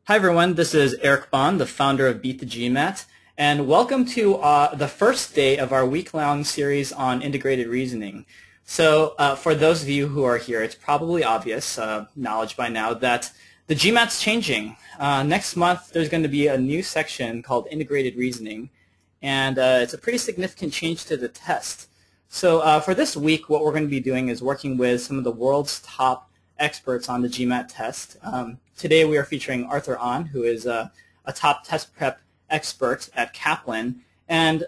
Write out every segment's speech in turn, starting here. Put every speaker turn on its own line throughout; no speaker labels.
Hi everyone, this is Eric Bond, the founder of Beat the GMAT, and welcome to the first day of our week-long series on integrated reasoning. So for those of you who are here, it's probably obvious, knowledge by now, that the GMAT's changing. Next month there's going to be a new section called integrated reasoning, and it's a pretty significant change to the test. So for this week, what we're going to be doing is working with some of the world's top experts on the GMAT test. Today we are featuring Arthur Ahn, who is a top test prep expert at Kaplan, and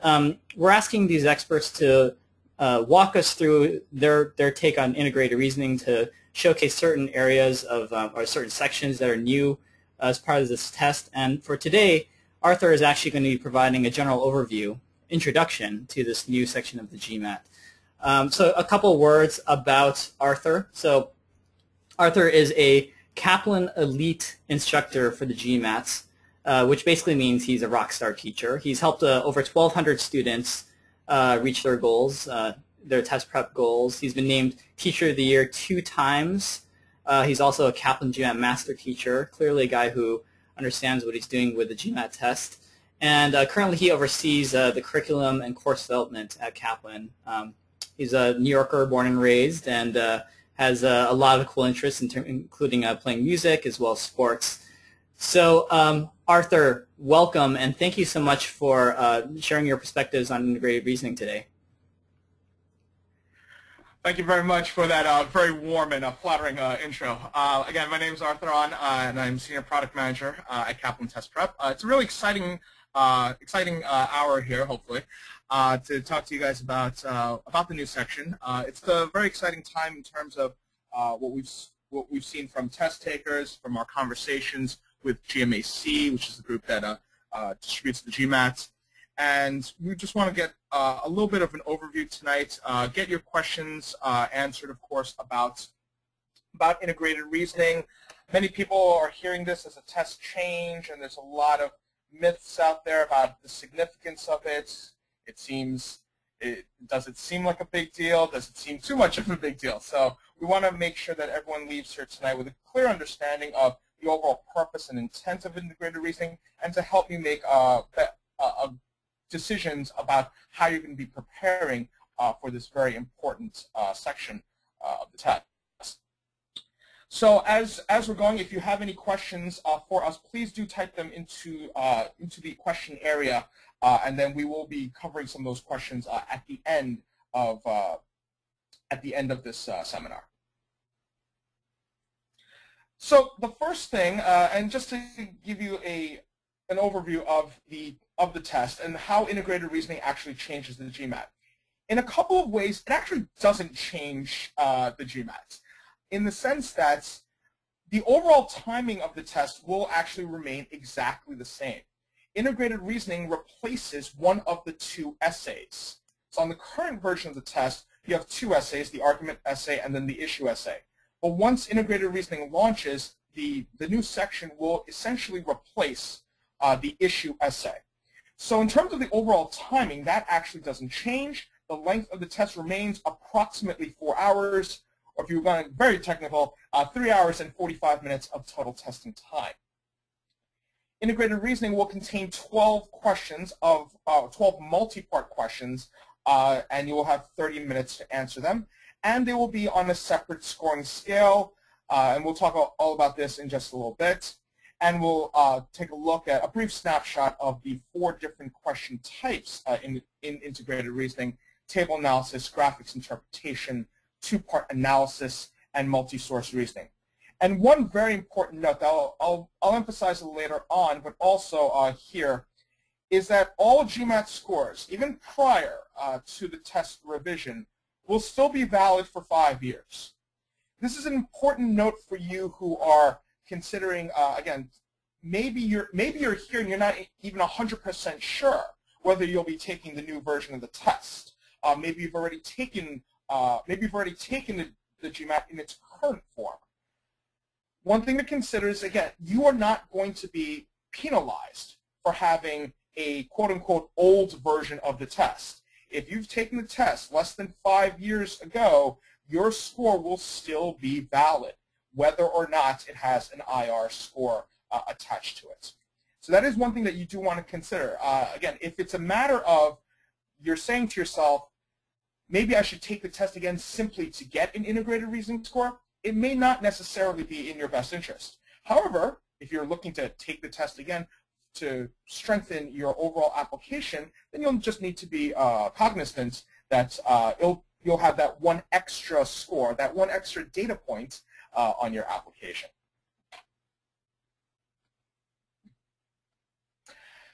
we're asking these experts to walk us through their take on integrated reasoning, to showcase certain areas of or certain sections that are new as part of this test. And for today, Arthur is actually going to be providing a general overview, introduction to this new section of the GMAT. So a couple words about Arthur. So Arthur is a Kaplan Elite instructor for the GMATs, which basically means he's a rock star teacher. He's helped over 1,200 students reach their goals, their test prep goals. He's been named Teacher of the Year 2 times. He's also a Kaplan GMAT Master Teacher, clearly a guy who understands what he's doing with the GMAT test. And currently he oversees the curriculum and course development at Kaplan. He's a New Yorker, born and raised, and has a lot of cool interests, including playing music as well as sports. So Arthur, welcome, and thank you so much for sharing your perspectives on integrated reasoning today.
Thank you very much for that very warm and flattering intro. Again, my name is Arthur Ahn, and I'm Senior Product Manager at Kaplan Test Prep. It's a really exciting hour here, hopefully, to talk to you guys about the new section. It's a very exciting time in terms of what we've seen from test takers, from our conversations with GMAT, which is the group that distributes the GMAT. And we just want to get a little bit of an overview tonight, get your questions answered, of course, about integrated reasoning. Many people are hearing this as a test change, and there's a lot of myths out there about the significance of it. Does it seem like a big deal? Does it seem too much of a big deal? So we want to make sure that everyone leaves here tonight with a clear understanding of the overall purpose and intent of integrated reasoning, and to help you make decisions about how you're going to be preparing for this very important section of the test. So as we're going, if you have any questions for us, please do type them into the question area, and then we will be covering some of those questions at the end of this seminar. So the first thing, and just to give you an overview of the test and how integrated reasoning actually changes the GMAT. In a couple of ways, it actually doesn't change the GMAT, in the sense that the overall timing of the test will actually remain exactly the same. Integrated reasoning replaces one of the 2 essays. So on the current version of the test, you have 2 essays, the argument essay and then the issue essay. But once integrated reasoning launches, the new section will essentially replace the issue essay. So in terms of the overall timing, that actually doesn't change. The length of the test remains approximately 4 hours, or if you're going very technical, 3 hours and 45 minutes of total testing time. Integrated reasoning will contain 12 questions of 12 multi-part questions, and you will have 30 minutes to answer them. And they will be on a separate scoring scale, and we'll talk all about this in just a little bit. And we'll take a look at a brief snapshot of the 4 different question types in integrated reasoning: table analysis, graphics interpretation, 2-part analysis, and multi-source reasoning. And one very important note that I'll emphasize later on, but also here, is that all GMAT scores, even prior to the test revision, will still be valid for 5 years. This is an important note for you who are considering, again, maybe you're here and you're not even 100% sure whether you'll be taking the new version of the test. Maybe you've already taken the GMAT in its current form. One thing to consider is, again, you are not going to be penalized for having a quote-unquote old version of the test. If you've taken the test less than 5 years ago, your score will still be valid, whether or not it has an IR score attached to it. So that is one thing that you do want to consider. Again, if it's a matter of you're saying to yourself, maybe I should take the test again simply to get an integrated reasoning score, it may not necessarily be in your best interest. However, if you're looking to take the test again to strengthen your overall application, then you'll just need to be cognizant that you'll have that one extra score, that one extra data point on your application.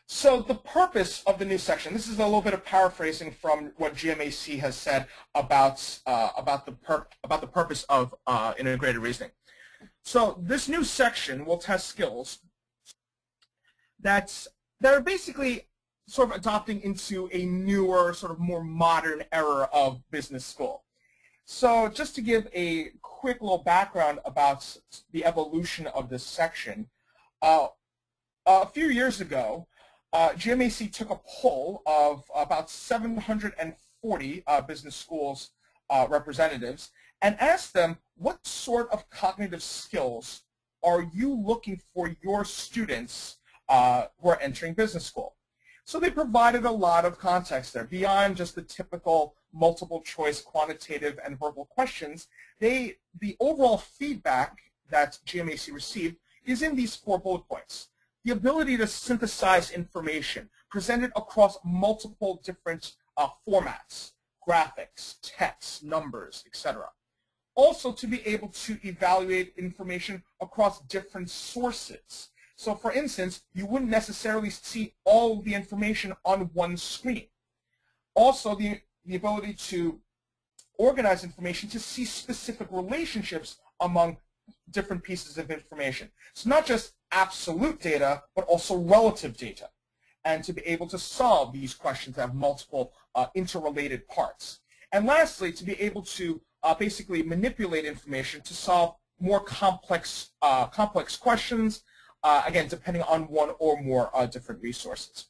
So the purpose of the new section, this is a little bit of paraphrasing from what GMAC has said about the purpose of integrated reasoning. So this new section will test skills that are basically sort of adopting into a newer, sort of more modern era of business school. So just to give a quick little background about the evolution of this section, a few years ago, GMAC took a poll of about 740 business schools representatives and asked them, what sort of cognitive skills are you looking for your students who are entering business school? So they provided a lot of context there. Beyond just the typical multiple choice quantitative and verbal questions, the overall feedback that GMAC received is in these 4 bullet points. The ability to synthesize information presented across multiple different formats, graphics, text, numbers, etc. Also to be able to evaluate information across different sources. So for instance, you wouldn't necessarily see all of the information on one screen. Also the ability to organize information to see specific relationships among different pieces of information. So not just absolute data, but also relative data. And to be able to solve these questions that have multiple interrelated parts. And lastly, to be able to basically manipulate information to solve more complex questions, again, depending on one or more different resources.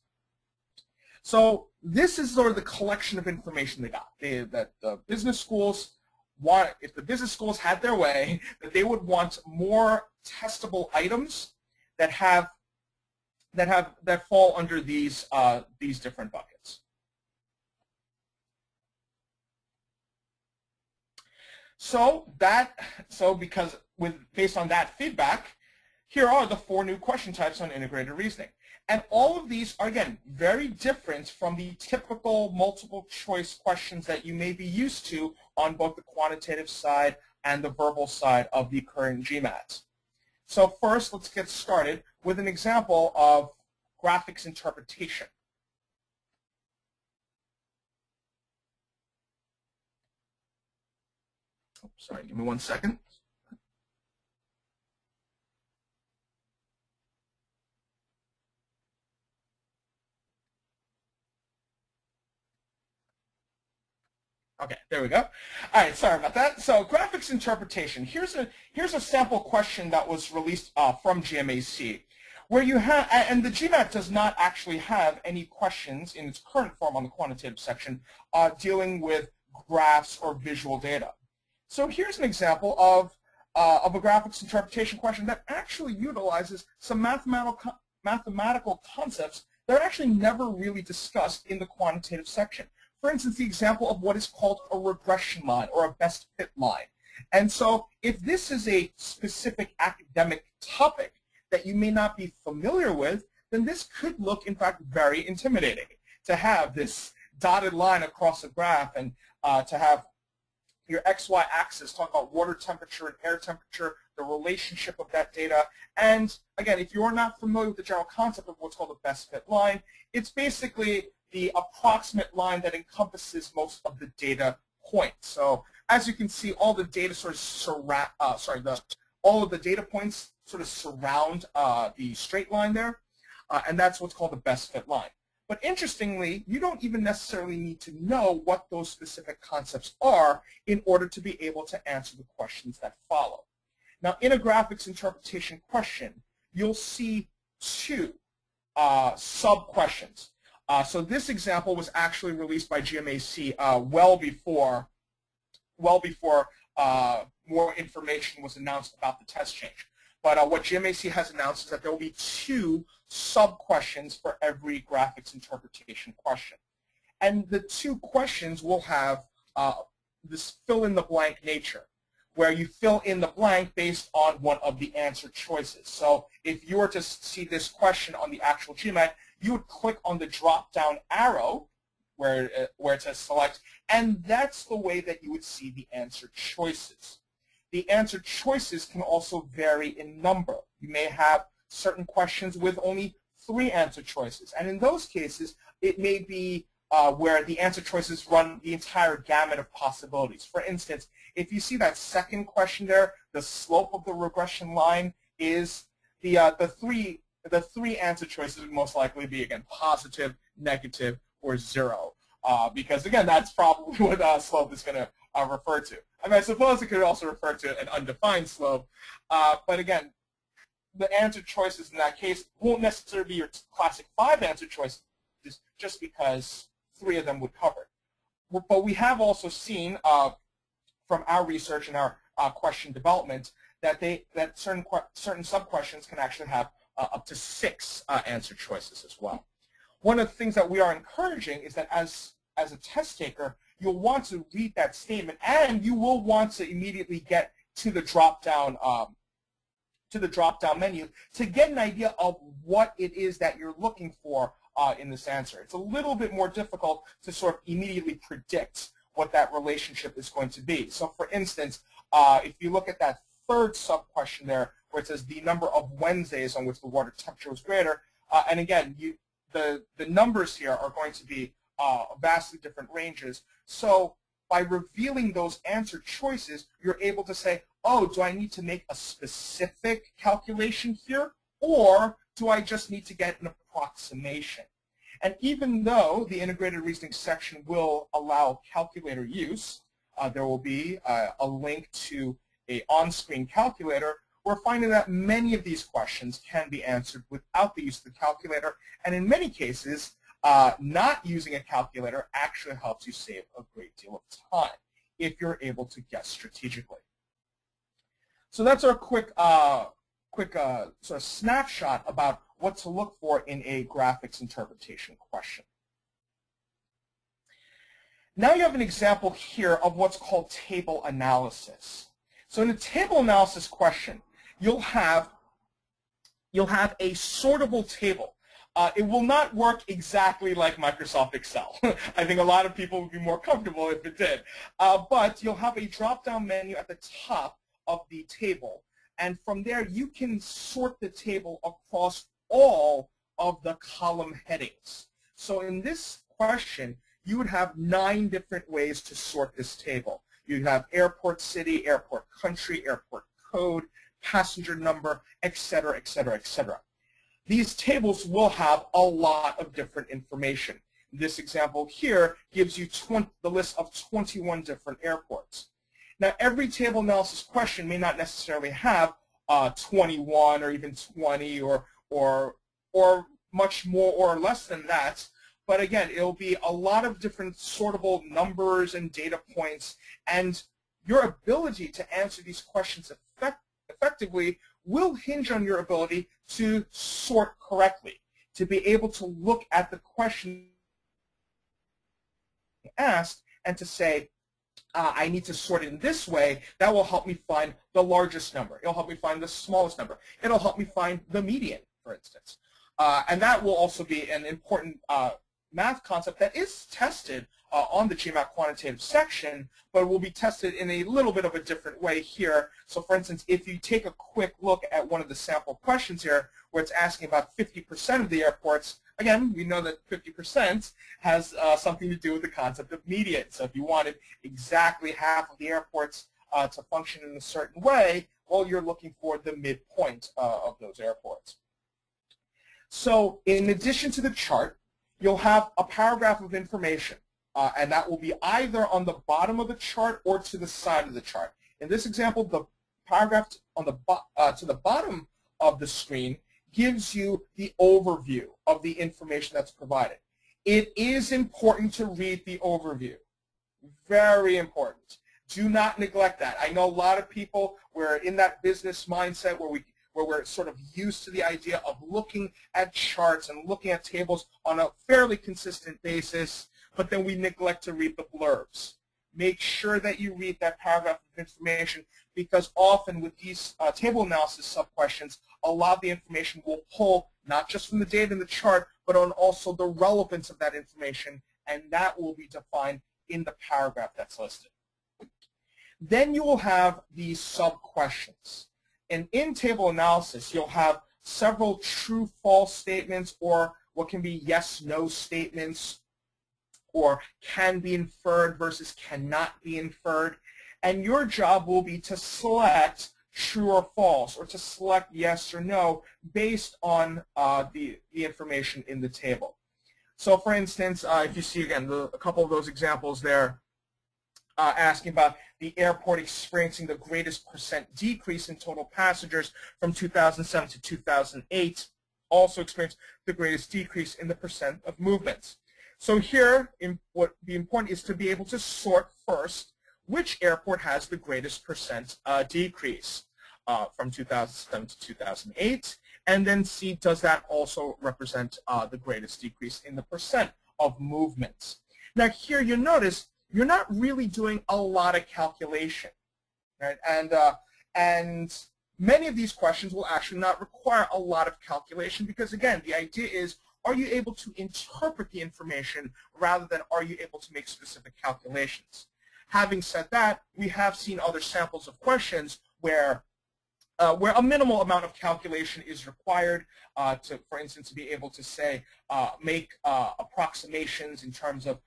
So this is sort of the collection of information they got. That the business schools want, if the business schools had their way, that they would want more testable items that fall under these different buckets. So based on that feedback, here are the 4 new question types on integrated reasoning. And all of these are, again, very different from the typical multiple choice questions that you may be used to on both the quantitative side and the verbal side of the current GMAT. So first, let's get started with an example of graphics interpretation. Oh, sorry, give me 1 second. Okay, there we go. All right, sorry about that. So graphics interpretation. Here's a sample question that was released from GMAC, where you have, and the GMAT does not actually have any questions in its current form on the quantitative section dealing with graphs or visual data. So here's an example of a graphics interpretation question that actually utilizes some mathematical concepts that are actually never really discussed in the quantitative section. For instance, the example of what is called a regression line or a best fit line. And so if this is a specific academic topic that you may not be familiar with, then this could look, in fact, very intimidating to have this dotted line across a graph and to have your XY axis talk about water temperature and air temperature, the relationship of that data. And again, if you're not familiar with the general concept of what's called a best fit line, it's basically the approximate line that encompasses most of the data points. So as you can see, all the data sort of surround, all of the data points sort of surround the straight line there, and that's what's called the best fit line. But interestingly, you don't even necessarily need to know what those specific concepts are in order to be able to answer the questions that follow. Now, in a graphics interpretation question, you'll see 2 sub-questions. So this example was actually released by GMAC well before more information was announced about the test change. But what GMAT has announced is that there will be 2 sub-questions for every graphics interpretation question. And the 2 questions will have this fill-in-the-blank nature, where you fill in the blank based on one of the answer choices. So if you were to see this question on the actual GMAT, you would click on the drop-down arrow where it says select, and that's the way that you would see the answer choices. The answer choices can also vary in number. You may have certain questions with only 3 answer choices, and in those cases, it may be where the answer choices run the entire gamut of possibilities. For instance, if you see that second question there, the slope of the regression line is the three answer choices would most likely be, again, positive, negative, or 0. Because, again, that's probably what slope is going to refer to. I mean, I suppose it could also refer to an undefined slope. But, again, the answer choices in that case won't necessarily be your classic 5 answer choices just because 3 of them would cover it. But we have also seen from our research and our question development that certain sub-questions can actually have up to 6 answer choices as well. One of the things that we are encouraging is that as a test taker, you'll want to read that statement, and you will want to immediately get to the drop-down menu to get an idea of what it is that you're looking for in this answer. It's a little bit more difficult to sort of immediately predict what that relationship is going to be. So, for instance, if you look at that third sub-question there, where it says the number of Wednesdays on which the water temperature was greater, and again, the numbers here are going to be vastly different ranges. So by revealing those answer choices, you're able to say, oh, do I need to make a specific calculation here, or do I just need to get an approximation? And even though the integrated reasoning section will allow calculator use, there will be a link to an on-screen calculator. We're finding that many of these questions can be answered without the use of the calculator, and in many cases, not using a calculator actually helps you save a great deal of time if you're able to guess strategically. So that's our quick sort of snapshot about what to look for in a graphics interpretation question. Now you have an example here of what's called table analysis. So in a table analysis question, you'll have a sortable table. It will not work exactly like Microsoft Excel. I think a lot of people would be more comfortable if it did. But you'll have a drop-down menu at the top of the table. And from there, you can sort the table across all of the column headings. So in this question, you would have 9 different ways to sort this table. You'd have airport city, airport country, airport code, passenger number, etc., etc., etc. These tables will have a lot of different information. This example here gives you the list of 21 different airports. Now, every table analysis question may not necessarily have 21 or even 20 or much more or less than that. But again, it'll be a lot of different sortable numbers and data points, and your ability to answer these questions effectively will hinge on your ability to sort correctly, to be able to look at the question asked and to say, I need to sort it in this way. That will help me find the largest number. It'll help me find the smallest number. It'll help me find the median, for instance. And that will also be an important math concept that is tested on the GMAT quantitative section, but will be tested in a little bit of a different way here. So for instance, if you take a quick look at one of the sample questions here, where it's asking about 50% of the airports, again, we know that 50% has something to do with the concept of median. So if you wanted exactly half of the airports to function in a certain way, well, you're looking for the midpoint of those airports. So in addition to the chart, you'll have a paragraph of information, and that will be either on the bottom of the chart or to the side of the chart. In this example, the paragraph on the to the bottom of the screen gives you the overview of the information that's provided. It is important to read the overview. Very important. Do not neglect that. I know a lot of people, we're in that business mindset where where we're sort of used to the idea of looking at charts and looking at tables on a fairly consistent basis, but then we neglect to read the blurbs. Make sure that you read that paragraph of information, because often with these table analysis sub-questions, a lot of the information will pull not just from the data in the chart, but on also the relevance of that information, and that will be defined in the paragraph that's listed. Then you will have these sub-questions. And in table analysis, you'll have several true-false statements, or what can be yes-no statements, or can be inferred versus cannot be inferred. And your job will be to select true or false, or to select yes or no based on the information in the table. So for instance, if you see again a couple of those examples there, asking about the airport experiencing the greatest % decrease in total passengers from 2007 to 2008, also experienced the greatest decrease in the % of movements. So here, what would be important is to be able to sort first which airport has the greatest % decrease from 2007 to 2008, and then see does that also represent the greatest decrease in the % of movements. Now here you notice you're not really doing a lot of calculation, right? And many of these questions will actually not require a lot of calculation, because again, the idea is, are you able to interpret the information rather than are you able to make specific calculations? Having said that, we have seen other samples of questions where a minimal amount of calculation is required for instance, to be able to say, make approximations in terms of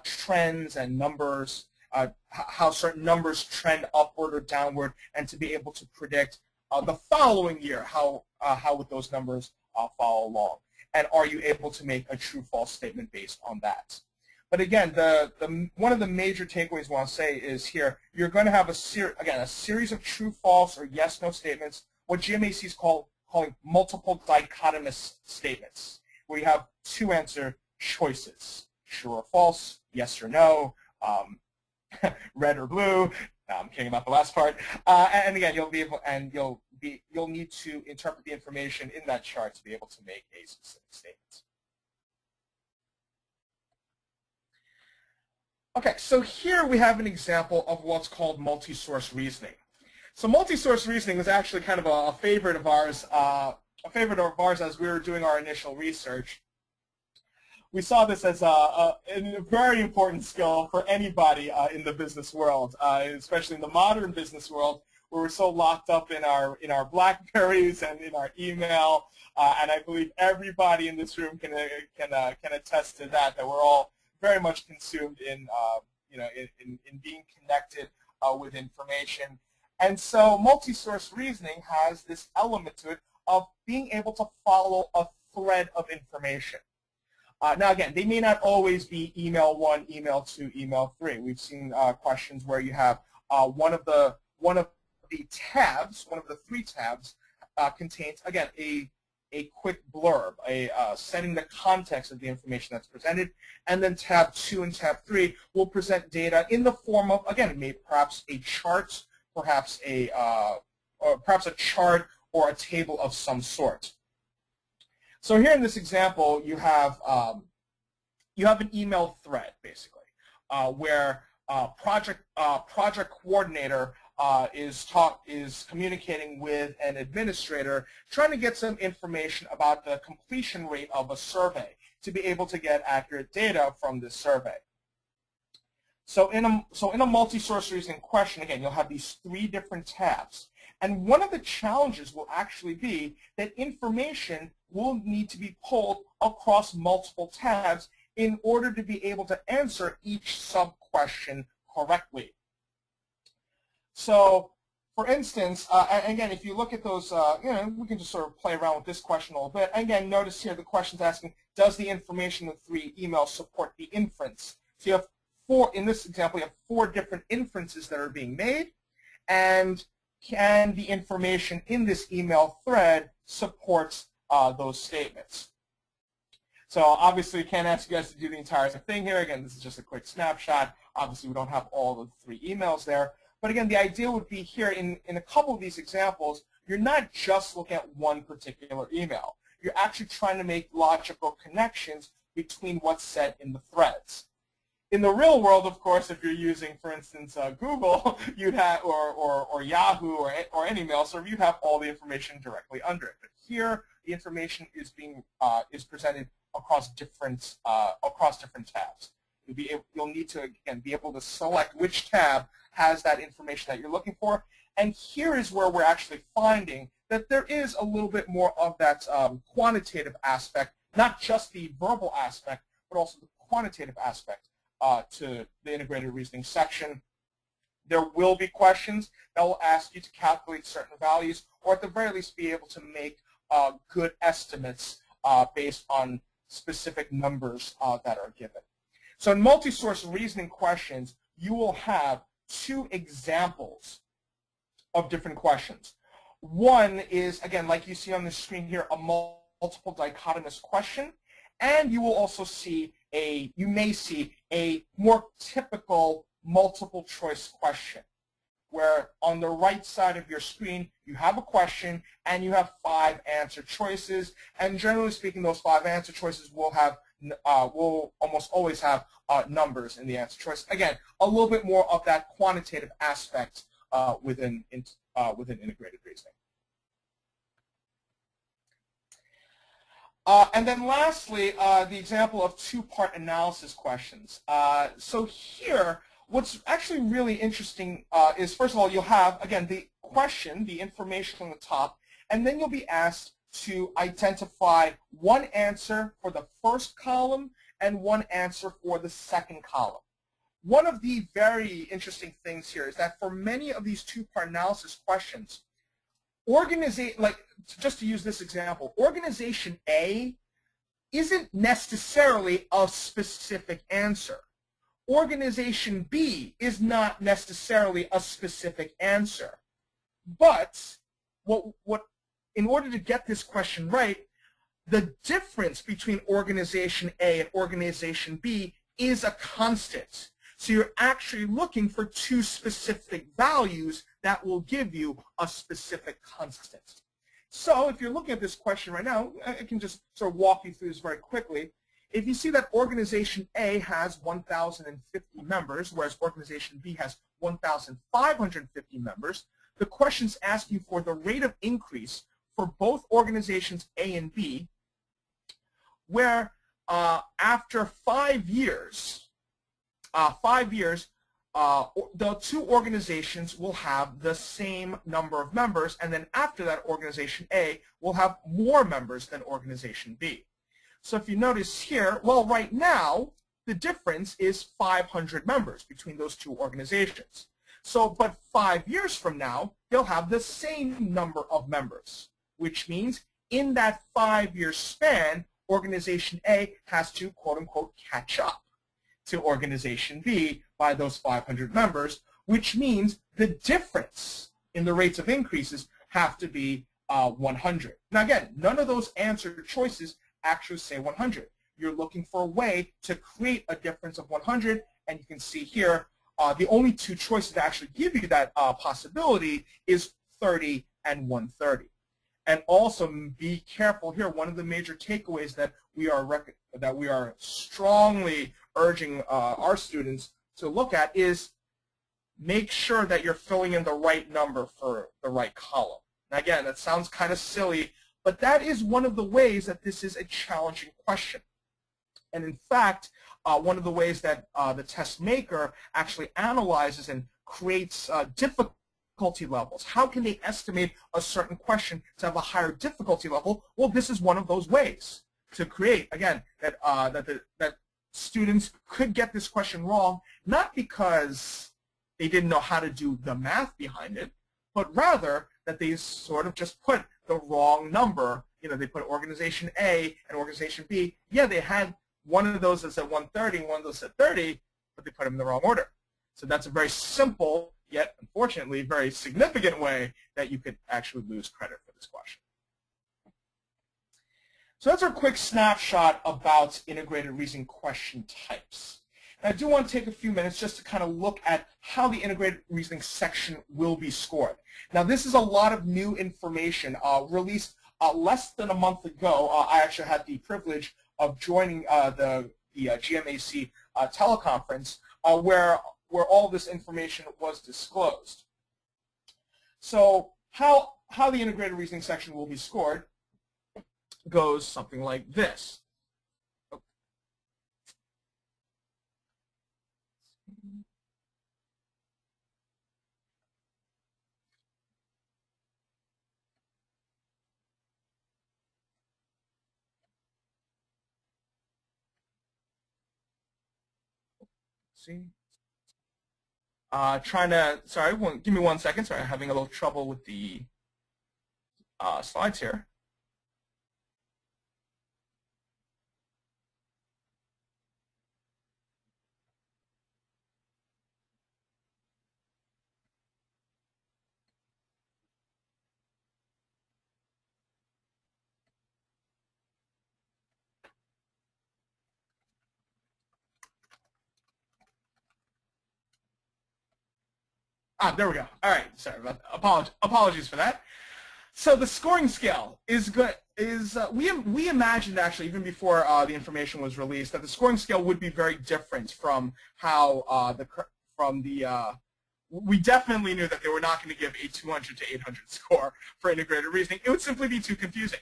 trends and numbers, how certain numbers trend upward or downward, and to be able to predict the following year how would those numbers follow along. And are you able to make a true-false statement based on that? But again, one of the major takeaways I want to say is here, you're going to have a series of true-false or yes-no statements, what GMAT is calling multiple dichotomous statements, where you have two answer choices, true or false, yes or no, red or blue. I'm kidding about the last part. And again, you'll need to interpret the information in that chart to be able to make a specific statement. Okay, so here we have an example of what's called multi-source reasoning. So multi-source reasoning was actually kind of a favorite of ours, as we were doing our initial research. We saw this as a very important skill for anybody in the business world, especially in the modern business world, where we're so locked up in our BlackBerries and in our email, and I believe everybody in this room can attest to that we're all very much consumed in in being connected with information. And so multi-source reasoning has this element to it of being able to follow a thread of information. Now again, they may not always be email 1, email 2, email 3. We've seen questions where you have one of the tabs, one of the 3 tabs, contains again a quick blurb, setting the context of the information that's presented, and then tab 2 and tab 3 will present data in the form of, again, perhaps a chart, perhaps a chart or a table of some sort. So here in this example, you have an email thread basically, where project coordinator is communicating with an administrator, trying to get some information about the completion rate of a survey to be able to get accurate data from this survey. So in a multi-source reasoning question, again, you'll have these 3 different tabs. And one of the challenges will actually be that information will need to be pulled across multiple tabs in order to be able to answer each sub-question correctly. So, for instance, again, if you look at those, we can just sort of play around with this question a little bit. Again, notice here the question's asking, does the information in the 3 emails support the inference? So you have 4, in this example, you have 4 different inferences that are being made, and can the information in this email thread support those statements? So obviously, we can't ask you guys to do the entire thing here. Again, this is just a quick snapshot. Obviously, we don't have all of the 3 emails there. But again, the idea would be here in a couple of these examples, you're not just looking at one particular email. You're actually trying to make logical connections between what's said in the threads. In the real world, of course, if you're using, for instance, Google, you'd have, or Yahoo, or any mail server, you'd have all the information directly under it. But here, the information is being is presented across different tabs. You'll need to again be able to select which tab has that information that you're looking for. And here is where we're actually finding that there is a little bit more of that quantitative aspect, not just the verbal aspect, but also the quantitative aspect to the integrated reasoning section. There will be questions that will ask you to calculate certain values, or at the very least be able to make good estimates based on specific numbers that are given. So in multi-source reasoning questions, you will have two examples of different questions. One is, again, like you see on the screen here, a multiple dichotomous question, and you will also see you may see a more typical multiple choice question, where on the right side of your screen you have a question and you have 5 answer choices, and generally speaking, those 5 answer choices will almost always have numbers in the answer choice. Again, a little bit more of that quantitative aspect within integrated reasoning. And then lastly, the example of two-part analysis questions. So here, what's actually really interesting is, first of all, you'll have, again, the question, the information on the top, and then you'll be asked to identify one answer for the first column and one answer for the second column. One of the very interesting things here is that for many of these two-part analysis questions, just to use this example, organization A isn't necessarily a specific answer. Organization B is not necessarily a specific answer. But in order to get this question right, the difference between organization A and organization B is a constant. So you're actually looking for two specific values that will give you a specific constant. So if you're looking at this question right now, I can just sort of walk you through this very quickly. If you see that organization A has 1,050 members, whereas organization B has 1,550 members, the question's asking for the rate of increase for both organizations A and B, where after 5 years, the two organizations will have the same number of members, and then after that, organization A will have more members than organization B. So if you notice here, well, right now, the difference is 500 members between those two organizations. So, but 5 years from now, they'll have the same number of members, which means in that 5-year span, organization A has to, quote unquote, catch up to organization B by those 500 members, which means the difference in the rates of increases have to be 100. Now again, none of those answer choices actually say 100. You're looking for a way to create a difference of 100, and you can see here the only two choices that actually give you that possibility is 30 and 130. And also be careful here. One of the major takeaways that we are strongly urging our students to look at is make sure that you're filling in the right number for the right column. Now again, that sounds kind of silly, but that is one of the ways that this is a challenging question. And in fact, one of the ways that the test maker actually analyzes and creates difficulty levels. How can they estimate a certain question to have a higher difficulty level? Well, this is one of those ways to create, again, that students could get this question wrong, not because they didn't know how to do the math behind it, but rather that they sort of just put the wrong number. You know, they put organization A and organization B. Yeah, they had one of those that said 130 and one of those said 30, but they put them in the wrong order. So that's a very simple, yet unfortunately very significant way that you could actually lose credit for this question. So that's our quick snapshot about integrated reasoning question types. And I do want to take a few minutes just to kind of look at how the integrated reasoning section will be scored. Now, this is a lot of new information released less than a month ago. I actually had the privilege of joining the GMAT teleconference where all this information was disclosed. So how the integrated reasoning section will be scored goes something like this. See? Sorry, give me 1 second. Sorry, I'm having a little trouble with the slides here. There we go. All right, sorry about that. Apologies for that. So the scoring scale is good. We imagined actually even before the information was released that the scoring scale would be very different from how we definitely knew that they were not going to give a 200 to 800 score for integrated reasoning. It would simply be too confusing.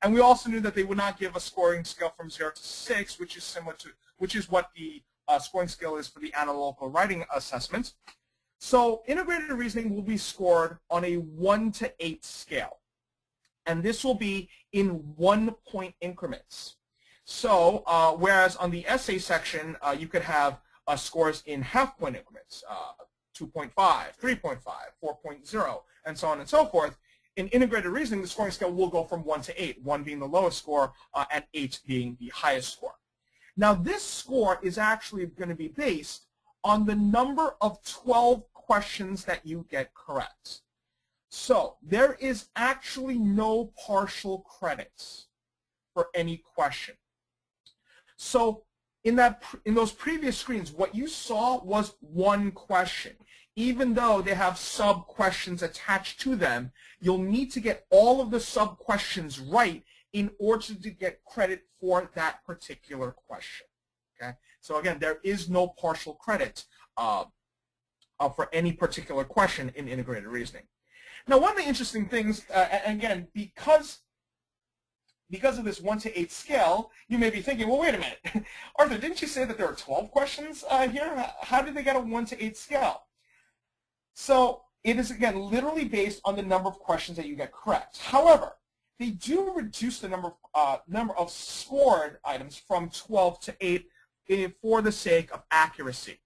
And we also knew that they would not give a scoring scale from 0 to 6, which is what the scoring scale is for the analytical writing assessments. So integrated reasoning will be scored on a 1 to 8 scale. And this will be in 1-point increments. So whereas on the essay section, you could have scores in half-point increments, 2.5, 3.5, 4.0, and so on and so forth. In integrated reasoning, the scoring scale will go from 1 to 8, 1 being the lowest score and 8 being the highest score. Now this score is actually going to be based on the number of 12 questions that you get correct. So there is actually no partial credits for any question. So in those previous screens, what you saw was one question. Even though they have sub-questions attached to them, you'll need to get all of the sub-questions right in order to get credit for that particular question. Okay? So again, there is no partial credit for any particular question in integrated reasoning. Now, one of the interesting things, and again, because of this 1 to 8 scale, you may be thinking, well, wait a minute. Arthur, didn't you say that there are 12 questions here? How did they get a 1 to 8 scale? So it is, again, literally based on the number of questions that you get correct. However, they do reduce the number of scored items from 12 to 8 for the sake of accuracy.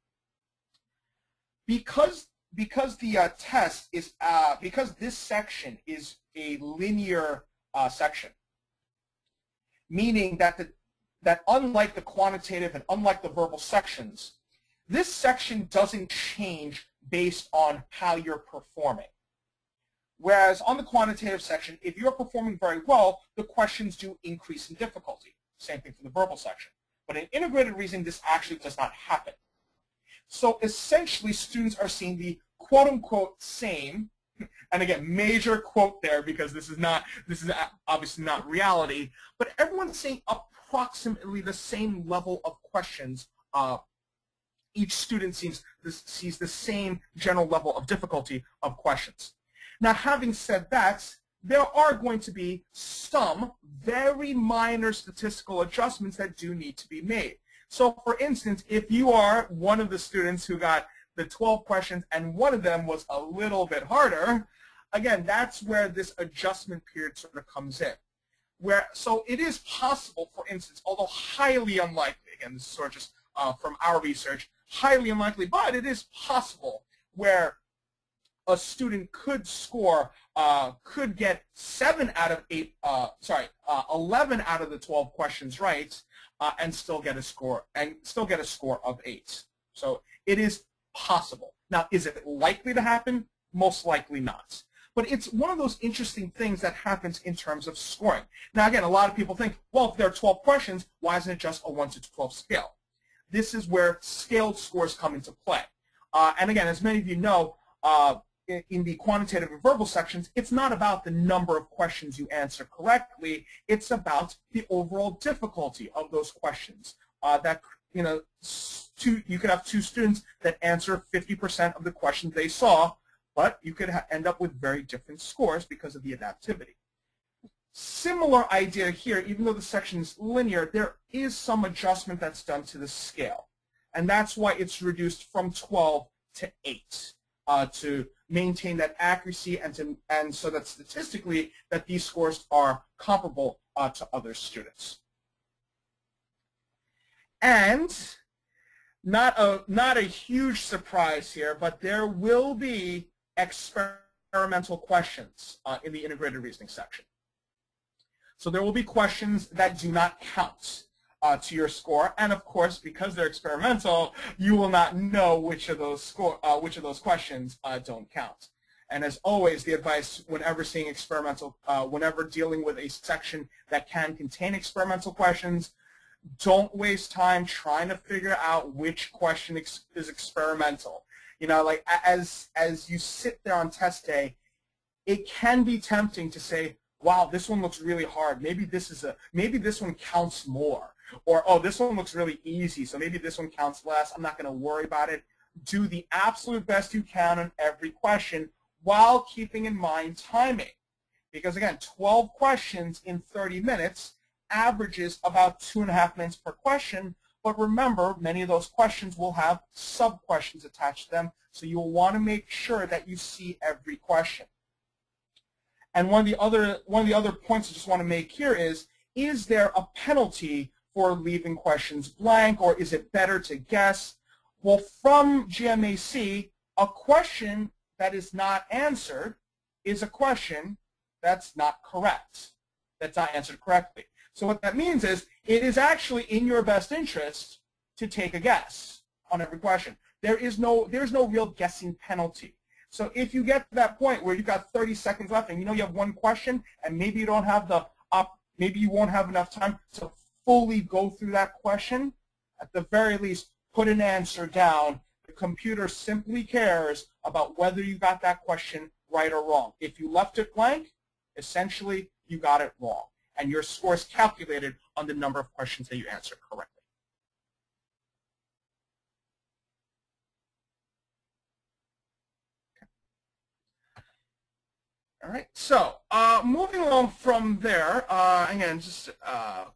Because the test is because this section is a linear section, meaning that unlike the quantitative and unlike the verbal sections, this section doesn't change based on how you're performing. Whereas on the quantitative section, if you're performing very well, the questions do increase in difficulty. Same thing for the verbal section. But in integrated reasoning, this actually does not happen. So essentially, students are seeing the quote-unquote same, and again, major quote there because this is obviously not reality, but everyone's seeing approximately the same level of questions. Each student sees the same general level of difficulty of questions. Now, having said that, there are going to be some very minor statistical adjustments that do need to be made. So, for instance, if you are one of the students who got the 12 questions and one of them was a little bit harder, again, that's where this adjustment period sort of comes in. So it is possible, for instance, although highly unlikely, again, this is sort of just from our research, highly unlikely, but it is possible where a student could score, could get 11 out of the 12 questions right, and still get a score of 8. So it is possible. Now, is it likely to happen? Most likely not. But it's one of those interesting things that happens in terms of scoring. Now, again, a lot of people think, well, if there are 12 questions, why isn't it just a 1 to 12 scale? this is where scaled scores come into play. And again, as many of you know, in the quantitative and verbal sections, it's not about the number of questions you answer correctly. It's about the overall difficulty of those questions. You could have two students that answer 50% of the questions they saw, but you could end up with very different scores because of the adaptivity. Similar idea here, even though the section is linear, there is some adjustment that's done to the scale. And that's why it's reduced from 12 to 8 to maintain that accuracy and so that statistically that these scores are comparable to other students. And not a huge surprise here, but there will be experimental questions in the integrated reasoning section. So there will be questions that do not count to your score, and of course, because they're experimental, you will not know which of those questions don't count. And as always, the advice whenever seeing whenever dealing with a section that can contain experimental questions, don't waste time trying to figure out which question is experimental. You know, like as you sit there on test day, it can be tempting to say, wow, this one looks really hard. Maybe this one counts more. Or, oh, this one looks really easy, so maybe this one counts less. I'm not going to worry about it. Do the absolute best you can on every question while keeping in mind timing. Because, again, 12 questions in 30 minutes averages about 2.5 minutes per question. But remember, many of those questions will have sub-questions attached to them, so you'll want to make sure that you see every question. And one of the other points I just want to make here is there a penalty for leaving questions blank, or is it better to guess? Well, from GMAT, a question that is not answered is a question that's not correct, that's not answered correctly. So what that means is it is actually in your best interest to take a guess on every question. There's no real guessing penalty. So if you get to that point where you've got 30 seconds left and you know you have one question and maybe you don't have maybe you won't have enough time to fully go through that question, at the very least, put an answer down. The computer simply cares about whether you got that question right or wrong. If you left it blank, essentially you got it wrong, and your score is calculated on the number of questions that you answered correctly. All right, so moving along from there, again,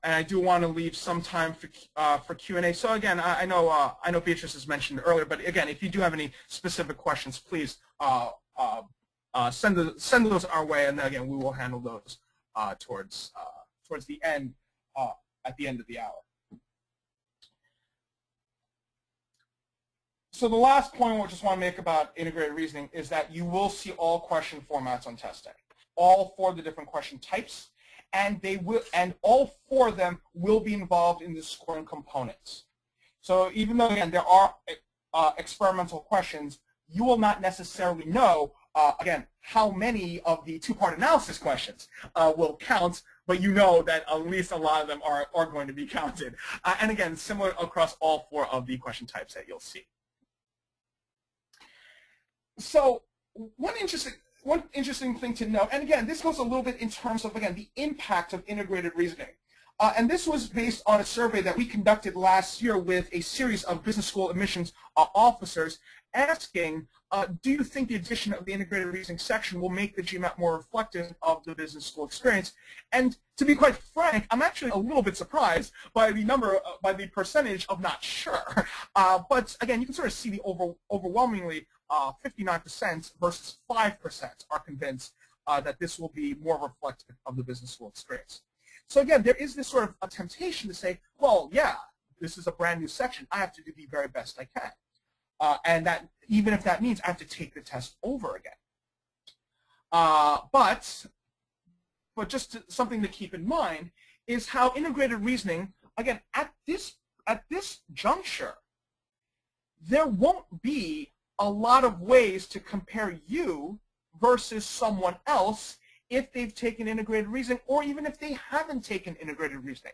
and I do want to leave some time for Q&A. So again, I know Beatrice has mentioned earlier, but again, if you do have any specific questions, please send those our way, and then again, we will handle those towards the end, at the end of the hour. So the last point I just want to make about integrated reasoning is that you will see all question formats on test day, all 4 of the different question types, and all 4 of them will be involved in the scoring components. So even though, again, there are experimental questions, you will not necessarily know, again, how many of the 2-part analysis questions will count, but you know that at least a lot of them are going to be counted. And again, similar across all 4 of the question types that you'll see. So one interesting thing to note, and again, this goes a little bit in terms of, again, the impact of integrated reasoning. And this was based on a survey that we conducted last year with a series of business school admissions officers asking, do you think the addition of the integrated reasoning section will make the GMAT more reflective of the business school experience? And to be quite frank, I'm actually a little bit surprised by the percentage of not sure. But again, you can sort of see the overwhelmingly 59% versus 5% are convinced that this will be more reflective of the business school experience. So again, there is this sort of a temptation to say, well, yeah, this is a brand new section. I have to do the very best I can. And that even if that means I have to take the test over again. But just something to keep in mind is how integrated reasoning, again, at this juncture, there won't be a lot of ways to compare you versus someone else if they've taken integrated reasoning, or even if they haven't taken integrated reasoning.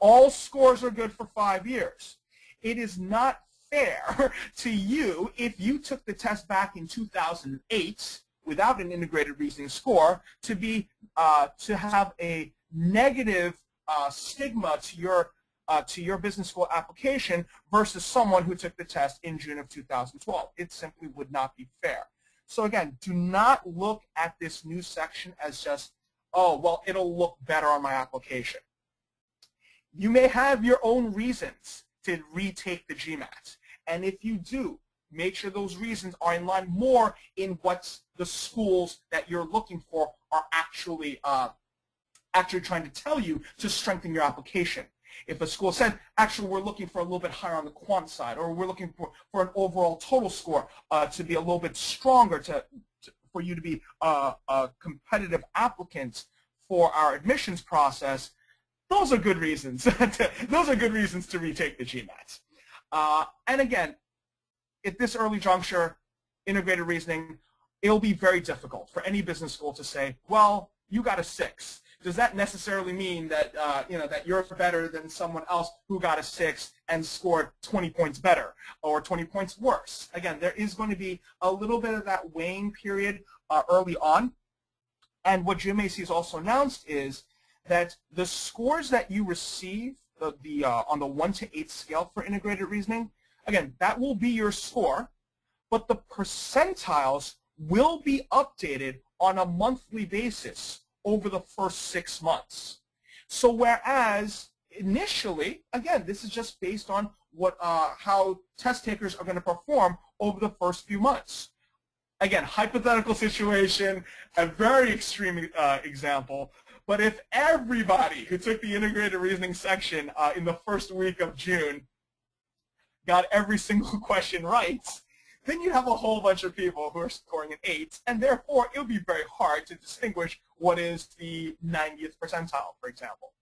All scores are good for 5 years. it is not fair to you if you took the test back in 2008 without an integrated reasoning score to have a negative stigma to your business school application versus someone who took the test in June of 2012. It simply would not be fair. So again, do not look at this new section as just, oh, well, it'll look better on my application. You may have your own reasons to retake the GMAT. And if you do, make sure those reasons are in line more in what the schools that you're looking for are actually trying to tell you to strengthen your application. If a school said, actually, we're looking for a little bit higher on the quant side, or we're looking for an overall total score to be a little bit stronger for you to be a competitive applicant for our admissions process, those are good reasons. Those are good reasons to retake the GMAT. And again, at this early juncture, integrated reasoning, it'll be very difficult for any business school to say, well, you got a 6. Does that necessarily mean that that you're better than someone else who got a 6 and scored 20 points better or 20 points worse? Again, there is going to be a little bit of that weighing period early on. And what GMAT has also announced is that the scores that you receive on the 1 to 8 scale for integrated reasoning, again, that will be your score, but the percentiles will be updated on a monthly basis over the first 6 months. So whereas initially, again, this is just based on how test takers are going to perform over the first few months. Again, hypothetical situation, a very extreme example, but if everybody who took the integrated reasoning section in the first week of June got every single question right, then you have a whole bunch of people who are scoring an 8, and therefore it would be very hard to distinguish what is the 90th percentile, for example.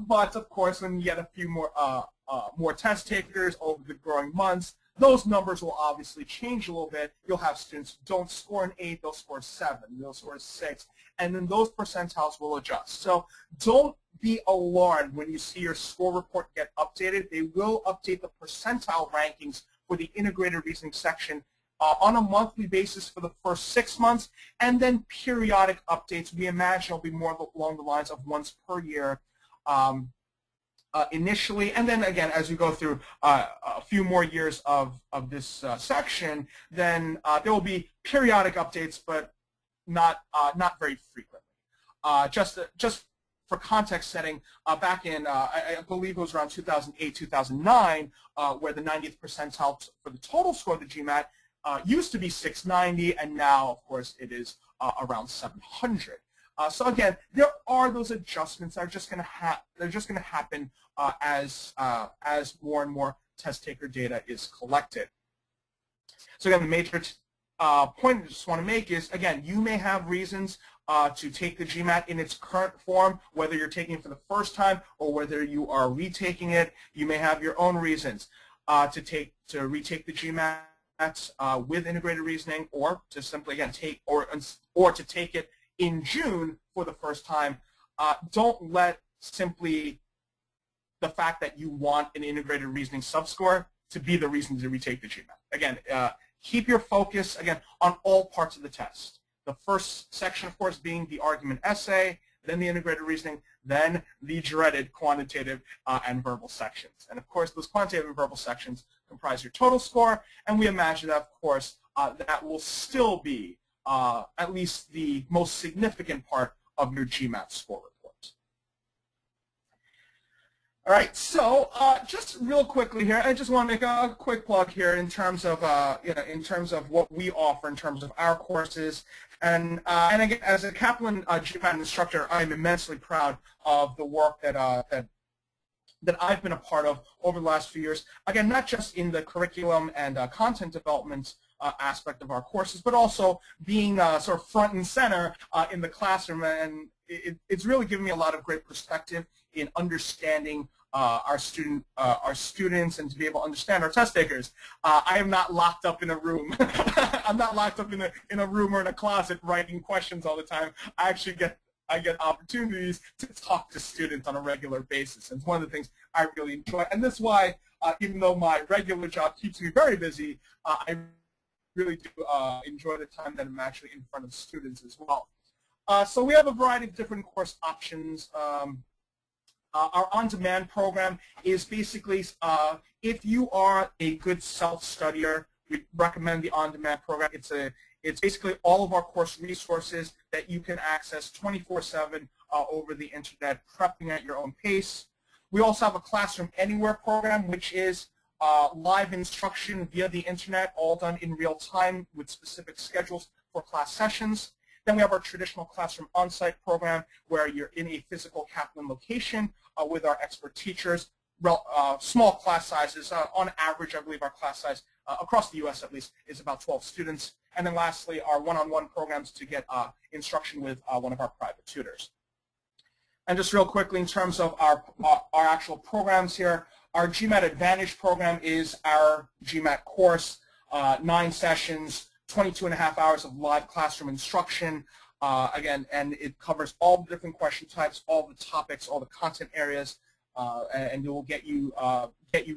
But of course, when you get a few more test takers over the growing months, those numbers will obviously change a little bit. You'll have students who don't score an 8, they'll score 7, they'll score 6, and then those percentiles will adjust. So don't be alarmed when you see your score report get updated. They will update the percentile rankings for the integrated reasoning section on a monthly basis for the first 6 months, and then periodic updates. We imagine will be more along the lines of once per year initially, and then again as you go through a few more years of this section, then there will be periodic updates, but not very frequently. Just for context setting, back in, I believe it was around 2008, 2009, where the 90th percentile for the total score of the GMAT used to be 690, and now, of course, it is around 700. So again, there are those adjustments that are just going to happen as more and more test taker data is collected. So again, the major point I just want to make is, again, you may have reasons to take the GMAT in its current form, whether you're taking it for the first time or whether you are retaking it. You may have your own reasons to retake the GMAT with integrated reasoning, or to simply again take or to take it in June for the first time. Don't let simply the fact that you want an integrated reasoning subscore to be the reason to retake the GMAT. Again, keep your focus again on all parts of the test. The first section, of course, being the argument essay, then the integrated reasoning, then the dreaded quantitative and verbal sections. And of course, those quantitative and verbal sections comprise your total score, and we imagine that, of course, that will still be at least the most significant part of your GMAT score report. All right, so just real quickly here, I just want to make a quick plug here in terms of in terms of what we offer in terms of our courses. And again, as a Kaplan GMAT instructor, I'm immensely proud of the work that that I've been a part of over the last few years. Again, not just in the curriculum and content development aspect of our courses, but also being sort of front and center in the classroom. And it's really given me a lot of great perspective in understanding our students, and to be able to understand our test takers. I am not locked up in a room. I'm not locked up in a room or in a closet writing questions all the time. I get opportunities to talk to students on a regular basis, and it's one of the things I really enjoy. And that's why even though my regular job keeps me very busy, I really do enjoy the time that I'm actually in front of students as well. So we have a variety of different course options. Our on-demand program is basically, if you are a good self-studier, we recommend the on-demand program. It's basically all of our course resources that you can access 24/7 over the internet, prepping at your own pace. We also have a Classroom Anywhere program, which is live instruction via the internet, all done in real time with specific schedules for class sessions. Then we have our traditional Classroom On-Site program, where you're in a physical Kaplan location with our expert teachers, small class sizes. On average, I believe our class size, across the U.S. at least, is about 12 students. And then lastly, our one-on-one programs to get instruction with one of our private tutors. And just real quickly, in terms of our actual programs here, our GMAT Advantage program is our GMAT course, 9 sessions, 22.5 hours of live classroom instruction. Again, and it covers all the different question types, all the topics, all the content areas, and it will get you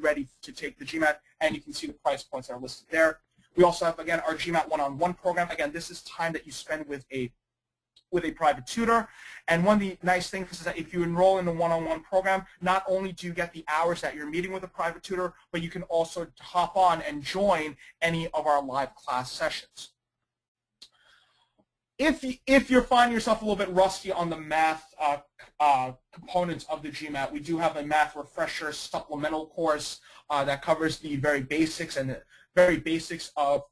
ready to take the GMAT. And you can see the price points that are listed there. We also have, again, our GMAT one-on-one program. Again, this is time that you spend with a private tutor. And one of the nice things is that if you enroll in the one-on-one program, not only do you get the hours that you're meeting with a private tutor, but you can also hop on and join any of our live class sessions. If you're finding yourself a little bit rusty on the math components of the GMAT, we do have a math refresher supplemental course that covers the very basics and the very basics of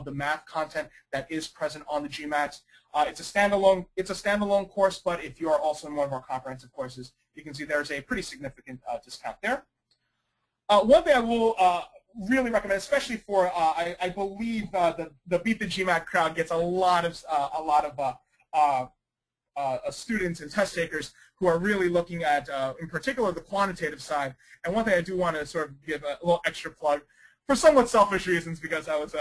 the math content that is present on the GMAT. It's a standalone course, but if you are also in one of our comprehensive courses, you can see there's a pretty significant discount there. One thing I will really recommend, especially for I believe the Beat the GMAT crowd gets a lot of students and test takers who are really looking at, in particular, the quantitative side. And one thing I do want to sort of give a little extra plug, for somewhat selfish reasons, because I was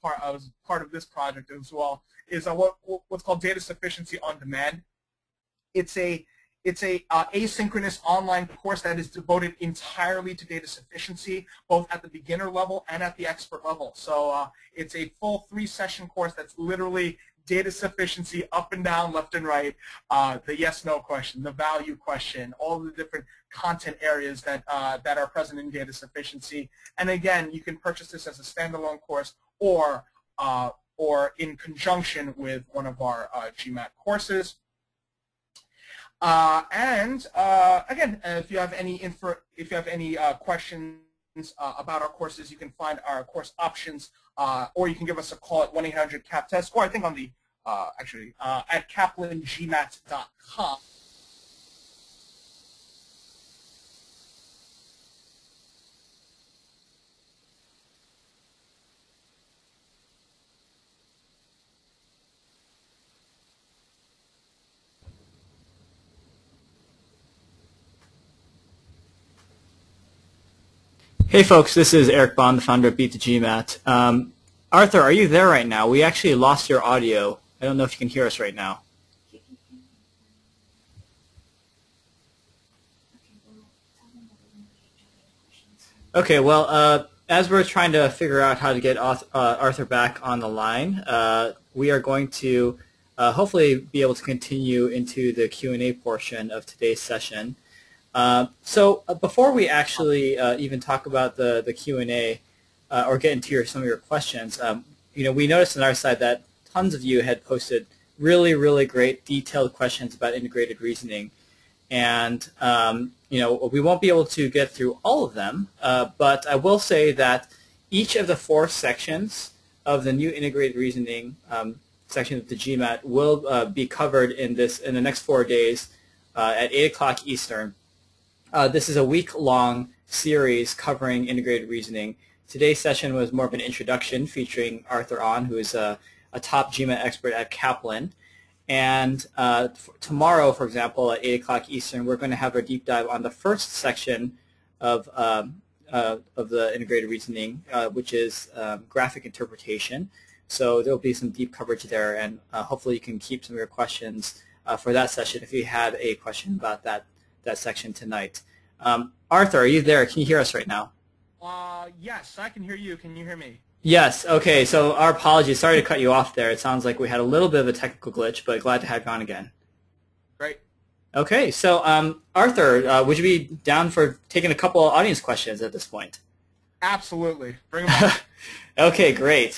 part of this project as well, is what's called Data Sufficiency on Demand. It's a asynchronous online course that is devoted entirely to data sufficiency, both at the beginner level and at the expert level. So it's a full 3-session course that's literally data sufficiency up and down, left and right, the yes/no question, the value question, all the different content areas that are present in data sufficiency. And again, you can purchase this as a standalone course or in conjunction with one of our GMAT courses. Again, if you have any questions about our courses, you can find our course options, or you can give us a call at 1-800-CAP-TEST, or I think on the at kaplangmat.com.
Hey folks, this is Eric Bond, the founder of Beat the GMAT. Arthur, are you there right now? We actually lost your audio. I don't know if you can hear us right now. Okay, well, as we're trying to figure out how to get Arthur back on the line, we are going to hopefully be able to continue into the Q&A portion of today's session. So before we actually even talk about the Q&A or get into some of your questions, we noticed on our side that tons of you had posted really, really great detailed questions about integrated reasoning. And, we won't be able to get through all of them, but I will say that each of the 4 sections of the new integrated reasoning section of the GMAT will be covered in the next 4 days at 8 o'clock Eastern. This is a week-long series covering integrated reasoning. Today's session was more of an introduction featuring Arthur Ahn, who is a top GMAT expert at Kaplan. And tomorrow, for example, at 8 o'clock Eastern, we're going to have a deep dive on the first section of the integrated reasoning, which is graphic interpretation. So there will be some deep coverage there, and hopefully you can keep some of your questions for that session if you had a question about that section tonight. Arthur, are you there? Can you hear us right now?
Yes, I can hear you. Can you hear me?
Yes. Okay. So our apologies. Sorry to cut you off there. It sounds like we had a little bit of a technical glitch, but glad to have you on again.
Great.
Okay. So Arthur, would you be down for taking a couple of audience questions at this point?
Absolutely. Bring them on.
Okay, great.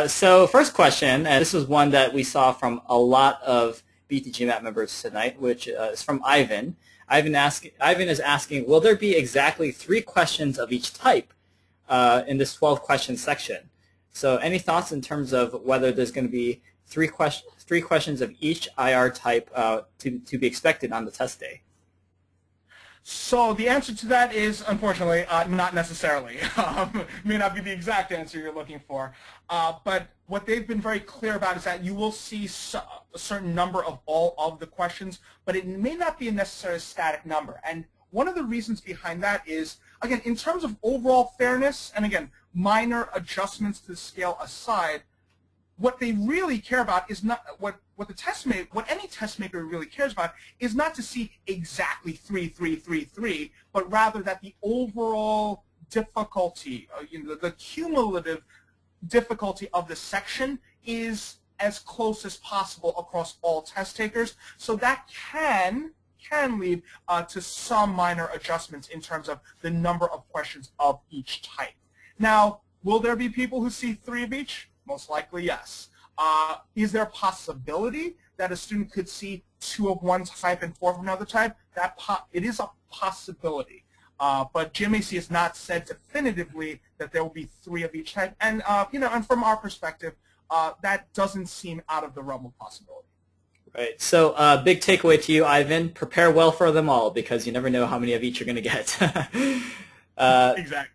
So first question, and this was one that we saw from a lot of BTGMAT members tonight, which is from Ivan. Ivan is asking, will there be exactly 3 questions of each type in this 12-question section? So any thoughts in terms of whether there's going to be three questions of each IR type to be expected on the test day?
So the answer to that is, unfortunately, not necessarily. May not be the exact answer you're looking for. But what they've been very clear about is that you will see a certain number of all of the questions, but it may not be a necessarily static number. And one of the reasons behind that is, again, in terms of overall fairness, and again, minor adjustments to the scale aside, what they really care about is not what any test maker really cares about is not to see exactly 3, 3, 3, 3, but rather that the overall difficulty, the cumulative difficulty of the section is as close as possible across all test takers. So that can lead to some minor adjustments in terms of the number of questions of each type. Now, will there be people who see 3 of each? Most likely, yes. Is there a possibility that a student could see 2 of one type and 4 of another type? It is a possibility. But GMAT has not said definitively that there will be 3 of each type. And, and from our perspective, that doesn't seem out of the realm of possibility.
Right. So big takeaway to you, Ivan, prepare well for them all because you never know how many of each you're going to get.
Exactly.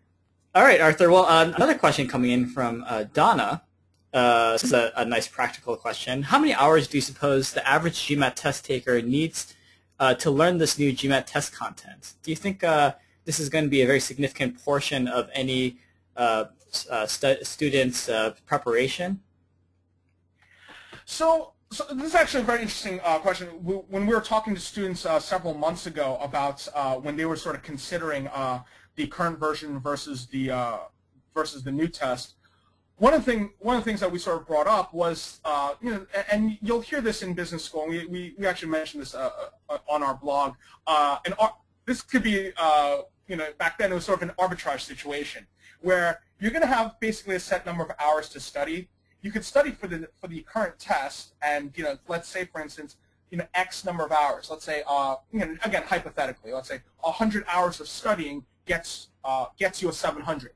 All right, Arthur. Well, another question coming in from Donna. This is a nice practical question. How many hours do you suppose the average GMAT test taker needs to learn this new GMAT test content? Do you think this is going to be a very significant portion of any student's preparation?
So this is actually a very interesting question. When we were talking to students several months ago about when they were sort of considering the current version versus the new test, one of the things that we sort of brought up was, and you'll hear this in business school. And we actually mentioned this on our blog. And this could be, back then it was sort of an arbitrage situation where you're going to have basically a set number of hours to study. You could study for the current test, and let's say, for instance, X number of hours. Let's say, again, hypothetically, let's say 100 hours of studying gets you a 700.